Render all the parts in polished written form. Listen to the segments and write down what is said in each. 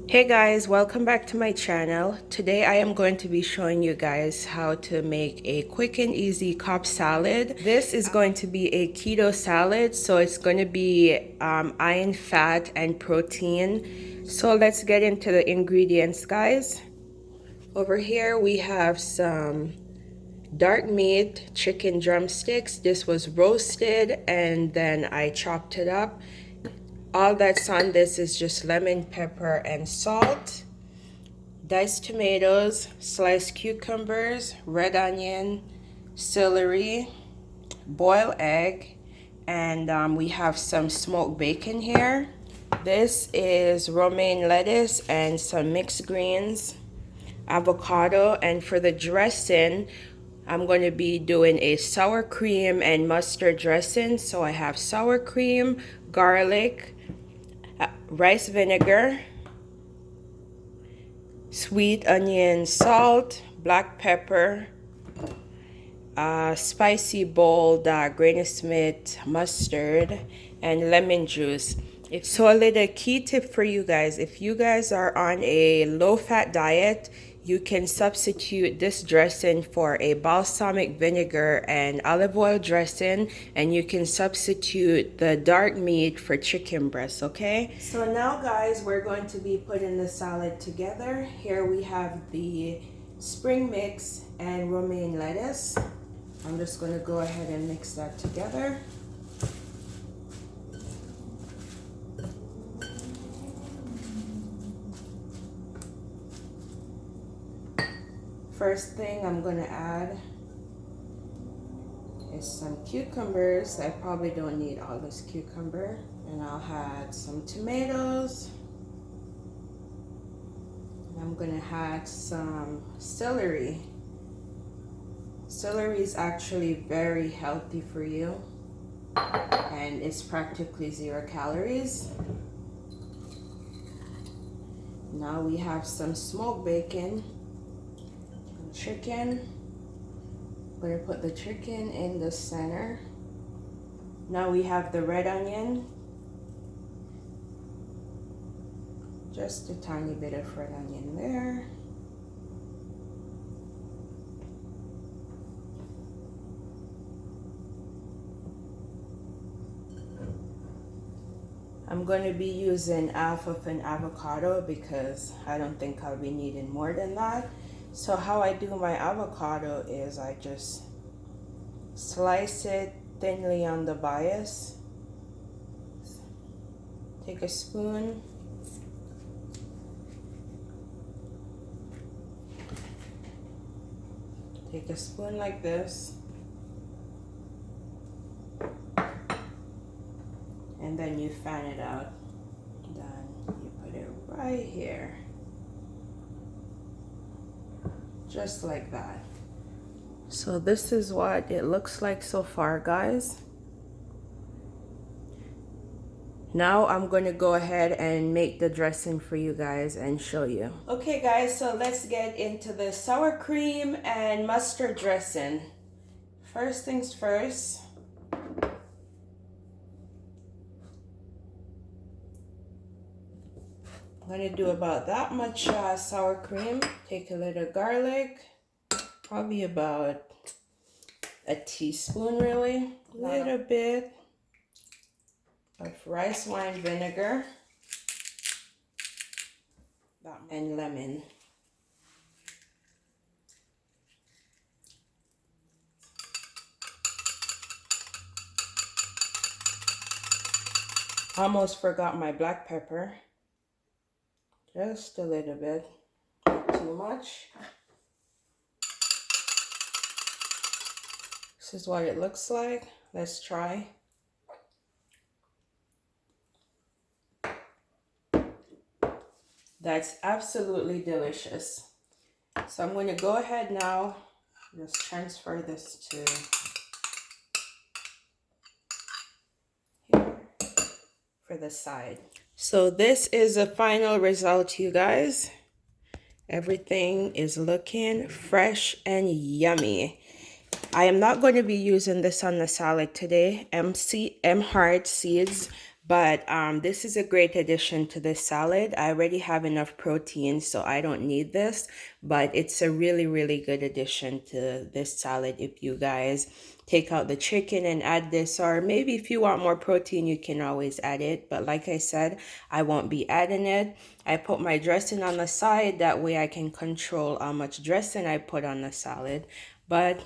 Hey guys, welcome back to my channel. Today I am going to be showing you guys how to make a quick and easy Cobb salad. This is going to be a keto salad, so it's going to be iron, fat, and protein. So let's get into the ingredients, guys. Over here we have some dark meat, chicken drumsticks. This was roasted and then I chopped it up. All that's on this is just lemon, pepper, and salt, diced tomatoes, sliced cucumbers, red onion, celery, boiled egg, and we have some smoked bacon here. This is romaine lettuce and some mixed greens, avocado, and for the dressing, I'm going to be doing a sour cream and mustard dressing. So I have sour cream, garlic, rice vinegar, sweet onion, salt, black pepper, spicy bold Granny Smith mustard, and lemon juice. So a little key tip for you guys: if you guys are on a low-fat diet, you can substitute this dressing for a balsamic vinegar and olive oil dressing, and you can substitute the dark meat for chicken breast, okay? So now guys, we're going to be putting the salad together. Here we have the spring mix and romaine lettuce. I'm just going to go ahead and mix that together. First thing I'm going to add is some cucumbers. I probably don't need all this cucumber. And I'll add some tomatoes. And I'm going to add some celery. Celery is actually very healthy for you, and it's practically 0 calories. Now we have some smoked bacon. Chicken. I'm going to put the chicken in the center. Now we have the red onion. Just a tiny bit of red onion there. I'm going to be using half of an avocado because I don't think I'll be needing more than that. So how I do my avocado is I just slice it thinly on the bias. Take a spoon. Take a spoon like this. And then you fan it out. Then you put it right here. Just like that. So this is what it looks like so far, guys. Now I'm going to go ahead and make the dressing for you guys and show you. Okay guys, so let's get into the sour cream and mustard dressing. First things first. I'm going to do about that much sour cream. Take a little garlic, probably about a teaspoon really. A little bit of rice wine vinegar and lemon. Almost forgot my black pepper. Just a little bit, not too much. This is what it looks like. Let's try. That's absolutely delicious. So I'm going to go ahead now, just transfer this to here for the side. So this is the final result, you guys. Everything is looking fresh and yummy. I am not going to be using this on the salad today. M heart seeds But this is a great addition to this salad. I already have enough protein, so I don't need this. But it's a really, really good addition to this salad if you guys take out the chicken and add this. Or maybe if you want more protein, you can always add it. But like I said, I won't be adding it. I put my dressing on the side. That way I can control how much dressing I put on the salad. But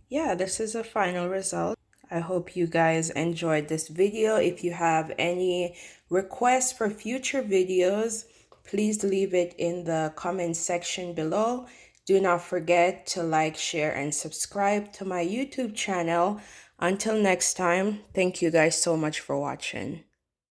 yeah, this is a final result. I hope you guys enjoyed this video. If you have any requests for future videos, please leave it in the comment section below. Do not forget to like, share, and subscribe to my YouTube channel. Until next time, thank you guys so much for watching.